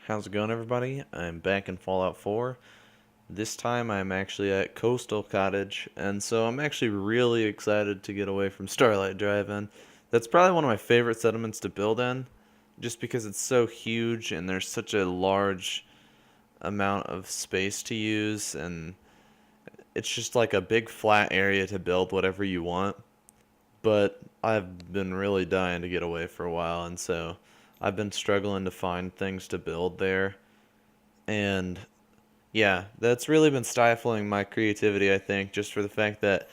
How's it going, everybody? I'm back in Fallout 4. This time I'm actually at Coastal Cottage, and so I'm actually really excited to get away from Starlight Drive-In. That's probably one of my favorite settlements to build in, just because it's so huge and there's such a large amount of space to use, and it's just like a big flat area to build whatever you want. But I've been really dying to get away for a while, and so I've been struggling to find things to build there. And yeah, that's really been stifling my creativity, I think, just for the fact that,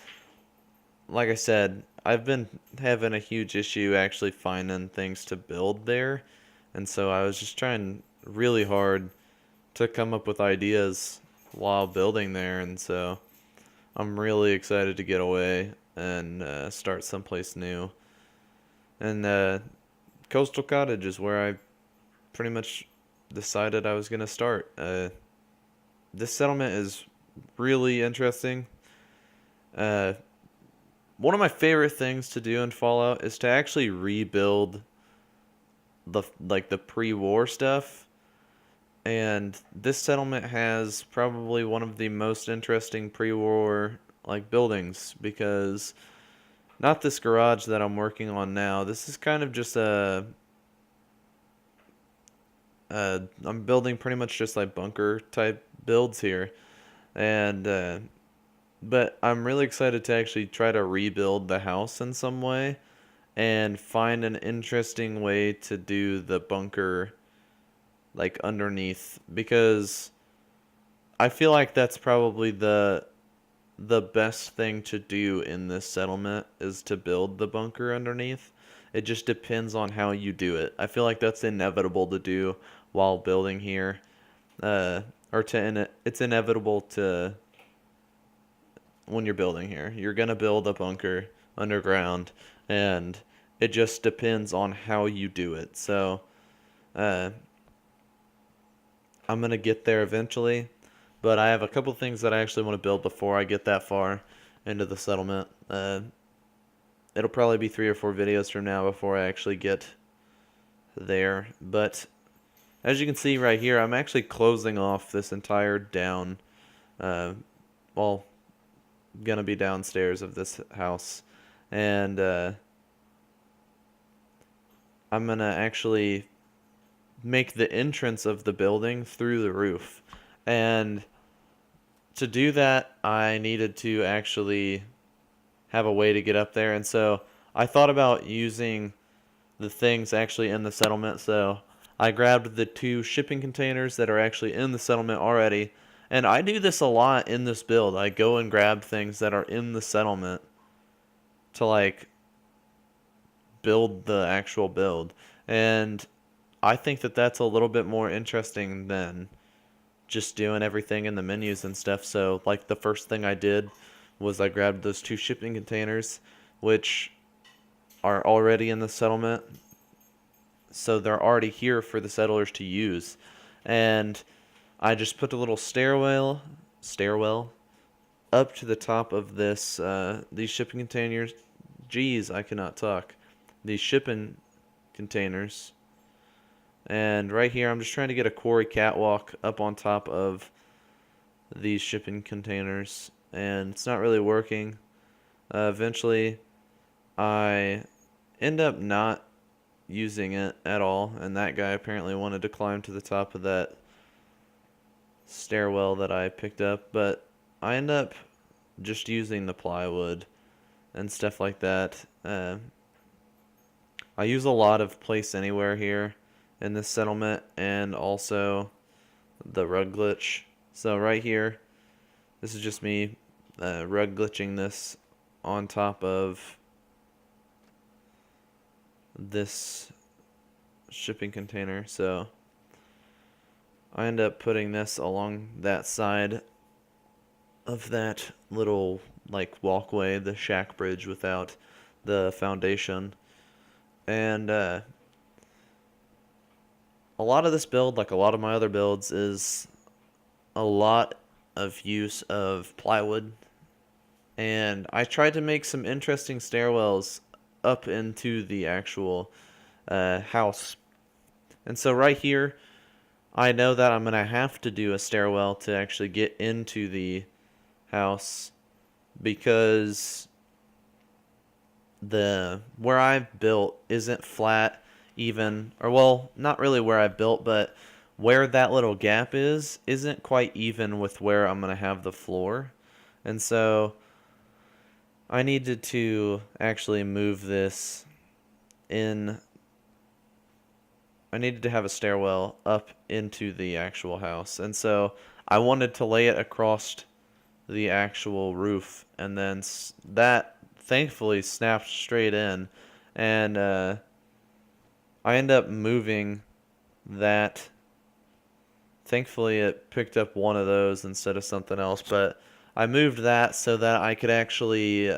like I said, I've been having a huge issue actually finding things to build there. And so I was just trying really hard to come up with ideas while building there. And so I'm really excited to get away and start someplace new. And Coastal Cottage is where I pretty much decided I was going to start. This settlement is really interesting. Uh, One of my favorite things to do in Fallout is to actually rebuild the pre-war stuff. And this settlement has probably one of the most interesting pre-war buildings because not this garage that I'm working on now. This is kind of just I'm building pretty much just like bunker type builds here. And but I'm really excited to actually try to rebuild the house in some way and find an interesting way to do the bunker like underneath, because I feel like that's probably the best thing to do in this settlement is to build the bunker underneath. It just depends on how you do it. I feel like that's inevitable to do while building here. Uh, it's inevitable to when you're building here. You're gonna build a bunker underground, and it just depends on how you do it. So, uh, I'm gonna get there eventually, but I have a couple things that I actually want to build before I get that far into the settlement. It'll probably be 3 or 4 videos from now before I actually get there. But as you can see right here, I'm actually closing off this entire down, uh, well, gonna be downstairs of this house, and I'm gonna actually make the entrance of the building through the roof. And to do that, I needed to actually have a way to get up there, and so I thought about using the things actually in the settlement. So I grabbed the 2 shipping containers that are actually in the settlement already, and I do this a lot in this build. I go and grab things that are in the settlement to build the actual build. And I think that that's a little bit more interesting than just doing everything in the menus and stuff. So like the first thing I did was I grabbed those 2 shipping containers, which are already in the settlement. So they're already here for the settlers to use. And I just put a little stairwell up to the top of these shipping containers. Geez, I cannot talk. These shipping containers. And right here, I'm just trying to get a quarry catwalk up on top of these shipping containers. And it's not really working. Eventually, I end up not using it at all. And that guy apparently wanted to climb to the top of that stairwell that I picked up. But I end up just using the plywood and stuff like that. I use a lot of place anywhere here in this settlement, and also the rug glitch. So right here, this is just me rug glitching this on top of this shipping container. So I end up putting this along that side of that little walkway, the shack bridge without the foundation. And a lot of this build, like a lot of my other builds, is a lot of use of plywood. And I tried to make some interesting stairwells up into the actual house. And so right here, I know that I'm going to have to do a stairwell to actually get into the house because the where I've built isn't flat even, or well, not really where I built, but where that little gap is isn't quite even with where I'm going to have the floor. And so I needed to actually move this in. I needed to have a stairwell up into the actual house. And so I wanted to lay it across the actual roof, and then that thankfully snapped straight in. And I end up moving that. Thankfully, it picked up one of those instead of something else, but I moved that so that I could actually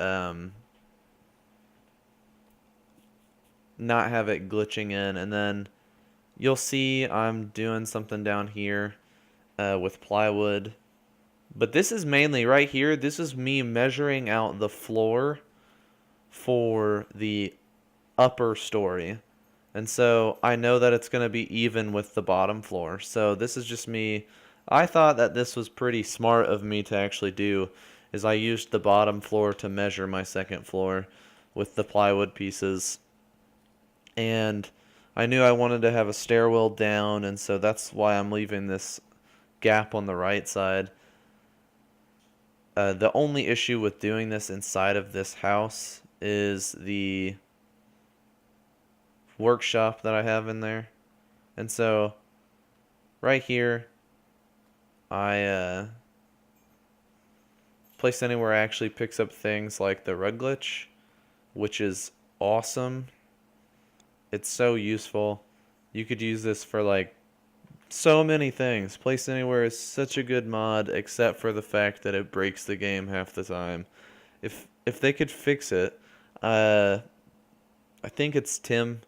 not have it glitching in. And then you'll see I'm doing something down here with plywood. But this is mainly right here. This is me measuring out the floor for the upper story. And so I know that it's going to be even with the bottom floor. So this is just me. I thought that this was pretty smart of me to actually do, is I used the bottom floor to measure my second floor with the plywood pieces. And I knew I wanted to have a stairwell down, and so that's why I'm leaving this gap on the right side. The only issue with doing this inside of this house is the workshop that I have in there. And so right here, I place anywhere actually picks up things like the rug glitch, which is awesome. It's so useful. You could use this for like so many things. Place anywhere is such a good mod, except for the fact that it breaks the game half the time. If they could fix it, I think it's Tam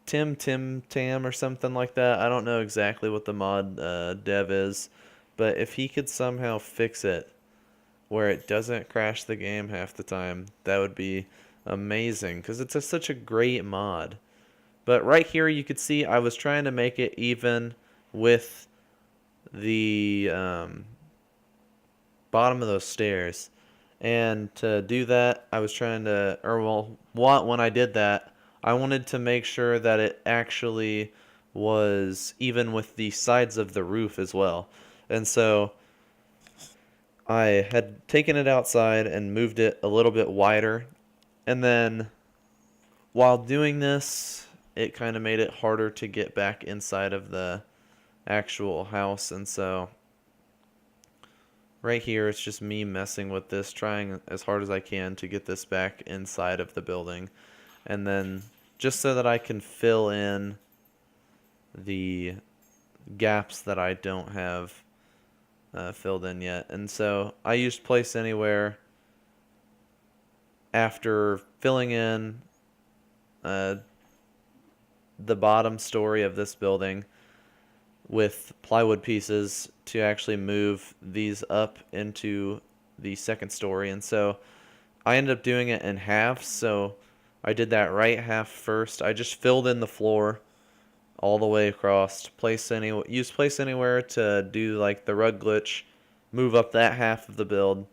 or something like that. I don't know exactly what the mod dev is, but if he could somehow fix it where it doesn't crash the game half the time, that would be amazing because it's such a great mod. But right here you could see I was trying to make it even with the bottom of those stairs. And to do that, I was trying to, or well, when I did that, I wanted to make sure that it actually was even with the sides of the roof as well. And so I had taken it outside and moved it a little bit wider. And then while doing this, it kind of made it harder to get back inside of the actual house. And so right here, it's just me messing with this, trying as hard as I can to get this back inside of the building. And then just so that I can fill in the gaps that I don't have filled in yet. And so I used place anywhere after filling in the bottom story of this building with plywood pieces to actually move these up into the second story. And so I ended up doing it in half. So I did that right half first. I just filled in the floor all the way across. Use place anywhere to do like the rug glitch, move up that half of the build,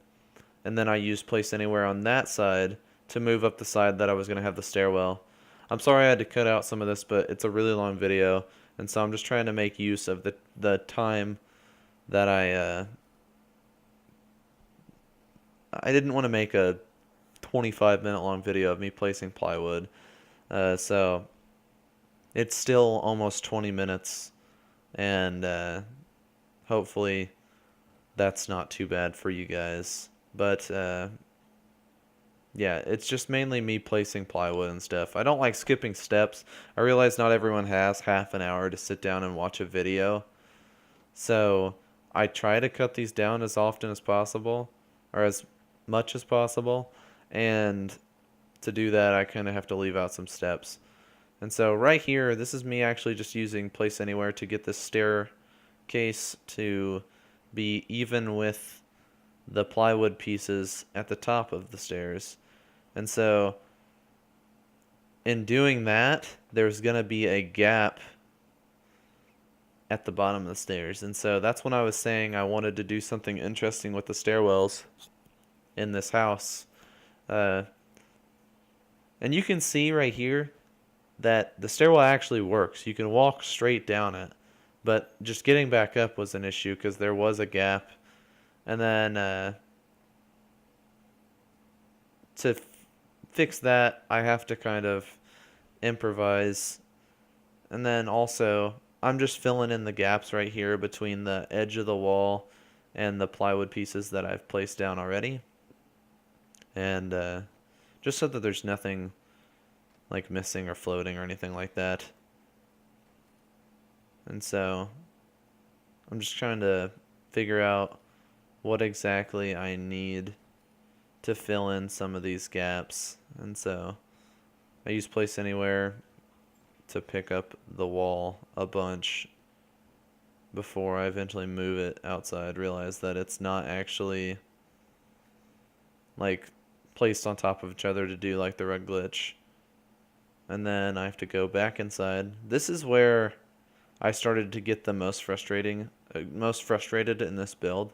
and then I used place anywhere on that side to move up the side that I was going to have the stairwell. I'm sorry I had to cut out some of this, but it's a really long video, and so I'm just trying to make use of the time that I didn't want to make a 25-minute long video of me placing plywood. So it's still almost 20 minutes, and hopefully that's not too bad for you guys. But yeah, it's just mainly me placing plywood and stuff. I don't like skipping steps. I realize not everyone has half an hour to sit down and watch a video. So I try to cut these down as often as possible, or as much as possible. And to do that, I kind of have to leave out some steps. And so right here, this is me actually just using place anywhere to get this staircase to be even with the plywood pieces at the top of the stairs. And so in doing that, there's going to be a gap at the bottom of the stairs. And so that's when I was saying I wanted to do something interesting with the stairwells in this house. Uh, and you can see right here that the stairwell actually works. You can walk straight down it. But just getting back up was an issue because there was a gap. And then to fix that, I have to kind of improvise. And then also, I'm just filling in the gaps right here between the edge of the wall and the plywood pieces that I've placed down already. And just so that there's nothing like missing or floating or anything like that. And so I'm just trying to figure out what exactly I need to fill in some of these gaps. And so I use Place Anywhere to pick up the wall a bunch before I eventually move it outside. Realize that it's not actually like placed on top of each other to do like the rug glitch. And then I have to go back inside. This is where I started to get the most frustrated in this build,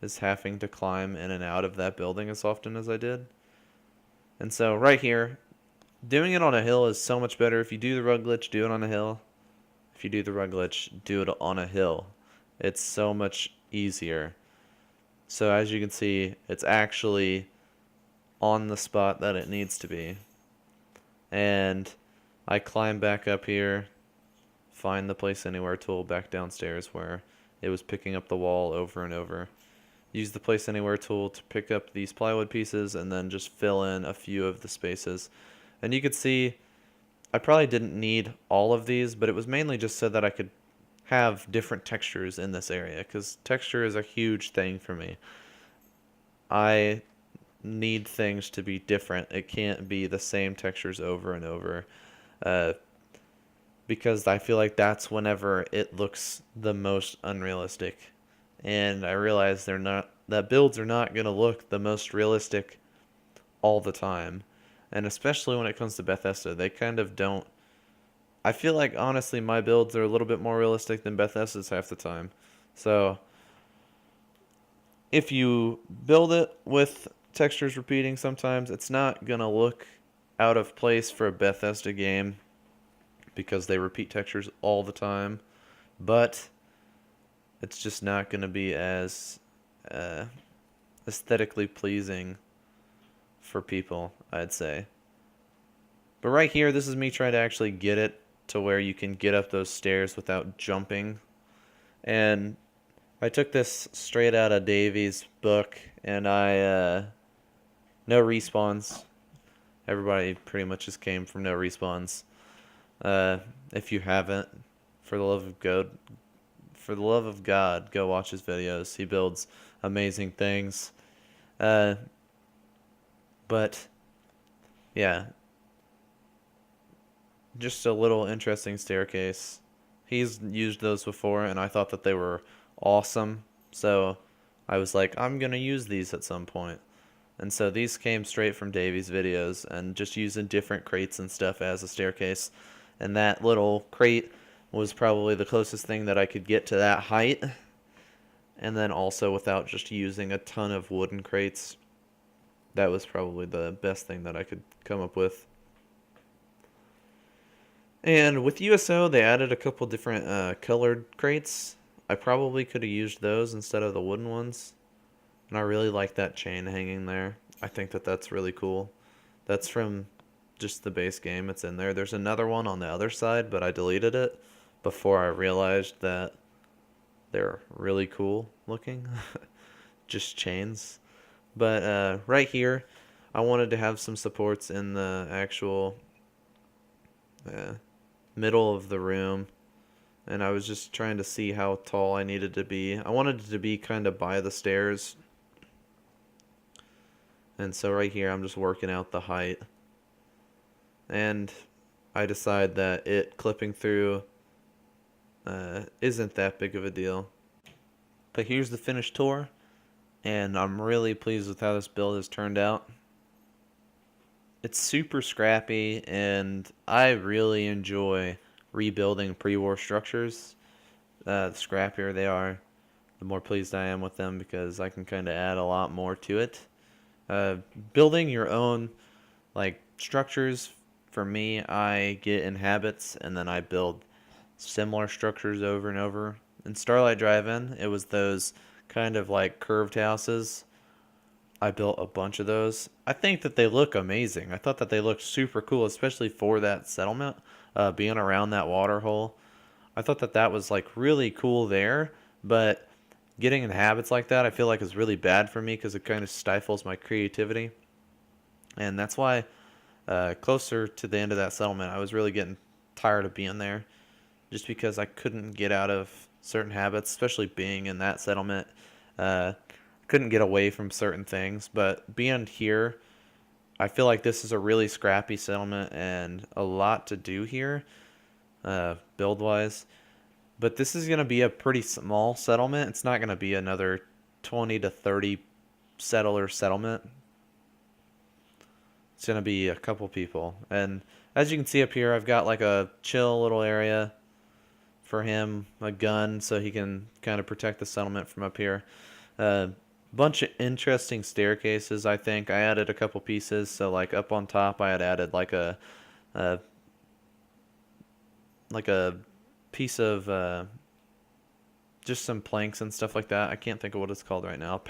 is having to climb in and out of that building as often as I did. And so right here, doing it on a hill is so much better. If you do the rug glitch, do it on a hill. If you do the rug glitch, do it on a hill. It's so much easier. So as you can see, it's actually on the spot that it needs to be. And I climb back up here, find the Place Anywhere tool back downstairs where it was picking up the wall over and over. Use the Place Anywhere tool to pick up these plywood pieces and then just fill in a few of the spaces. And you could see I probably didn't need all of these, but it was mainly just so that I could have different textures in this area, because texture is a huge thing for me. I need things to be different. It can't be the same textures over and over, because I feel like that's whenever it looks the most unrealistic. And I realize that builds are not going to look the most realistic all the time. And especially when it comes to Bethesda, they kind of don't. I feel like, honestly, my builds are a little bit more realistic than Bethesda's half the time. So if you build it with textures repeating sometimes, it's not going to look out of place for a Bethesda game because they repeat textures all the time. But it's just not going to be as aesthetically pleasing for people, I'd say. But right here, this is me trying to actually get it to where you can get up those stairs without jumping. And I took this straight out of Davy's book, and no respawns. Everybody pretty much just came from no respawns. If you haven't, for the love of God, go watch his videos. He builds amazing things. But yeah, just a little interesting staircase. He's used those before, and I thought that they were awesome. So I was like, I'm gonna use these at some point. And so these came straight from Davy's videos, and just using different crates and stuff as a staircase. And that little crate was probably the closest thing that I could get to that height. And then also without just using a ton of wooden crates. That was probably the best thing that I could come up with. And with USO, they added a couple different colored crates. I probably could have used those instead of the wooden ones. And I really like that chain hanging there. I think that that's really cool. That's from just the base game. It's in there. There's another one on the other side, but I deleted it before I realized that they're really cool looking. Just chains. But right here, I wanted to have some supports in the actual middle of the room. And I was just trying to see how tall I needed to be. I wanted it to be kind of by the stairs. And so right here, I'm just working out the height. And I decide that it clipping through isn't that big of a deal. But here's the finished tour. And I'm really pleased with how this build has turned out. It's super scrappy, and I really enjoy rebuilding pre-war structures. the scrappier they are, the more pleased I am with them because I can kind of add a lot more to it. Uh, Building your own like structures, for me, I get in habits and then I build similar structures over and over. In Starlight Drive-In, it was those kind of like curved houses. I built a bunch of those. I think that they look amazing. I thought that they looked super cool, especially for that settlement, being around that water hole. I thought that that was like really cool there, but getting in habits like that, I feel like is really bad for me because it kind of stifles my creativity. And that's why closer to the end of that settlement, I was really getting tired of being there just because I couldn't get out of certain habits, especially being in that settlement. Uh, couldn't get away from certain things, but being here, I feel like this is a really scrappy settlement and a lot to do here, build wise. But this is going to be a pretty small settlement. It's not going to be another 20 to 30 settler settlement. It's going to be a couple people. And as you can see up here, I've got like a chill little area for him, a gun, so he can kind of protect the settlement from up here. Bunch of interesting staircases, I think. I added a couple pieces, so like up on top I had added a like a piece of just some planks and stuff like that. I can't think of what it's called right now.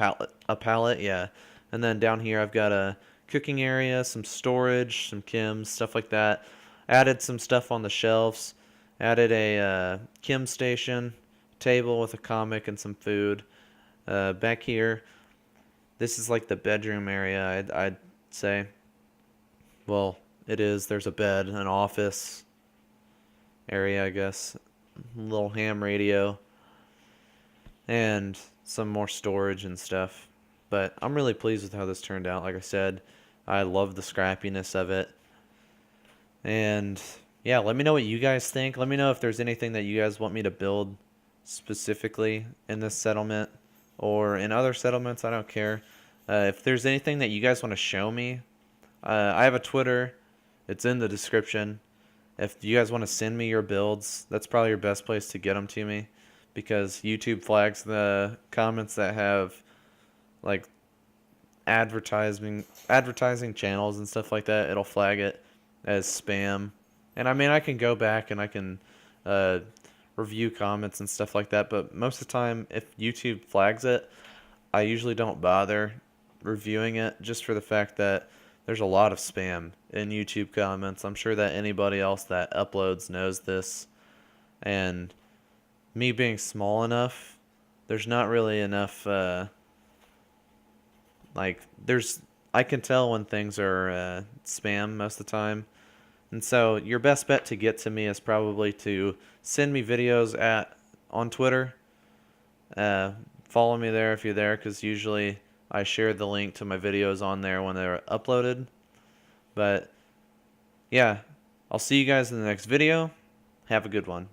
A pallet, yeah. And then down here I've got a cooking area, some storage, some chems, stuff like that. Added some stuff on the shelves. Added a chem station, table with a comic and some food. Back here, this is like the bedroom area, I'd say. Well, it is. There's a bed, an office area, I guess. A little ham radio. And some more storage and stuff. But I'm really pleased with how this turned out. Like I said, I love the scrappiness of it. And yeah, let me know what you guys think. Let me know if there's anything that you guys want me to build specifically in this settlement or in other settlements. I don't care. If there's anything that you guys want to show me, I have a Twitter. It's in the description. If you guys want to send me your builds, that's probably your best place to get them to me because YouTube flags the comments that have like advertising channels and stuff like that. It'll flag it as spam. And I mean, I can go back and I can review comments and stuff like that, but most of the time, if YouTube flags it, I usually don't bother reviewing it just for the fact that there's a lot of spam in YouTube comments. I'm sure that anybody else that uploads knows this. And me being small enough, there's not really enough, I can tell when things are spam most of the time. And so your best bet to get to me is probably to send me videos on Twitter. Follow me there if you're there, because usually I share the link to my videos on there when they're uploaded. But yeah, I'll see you guys in the next video. Have a good one.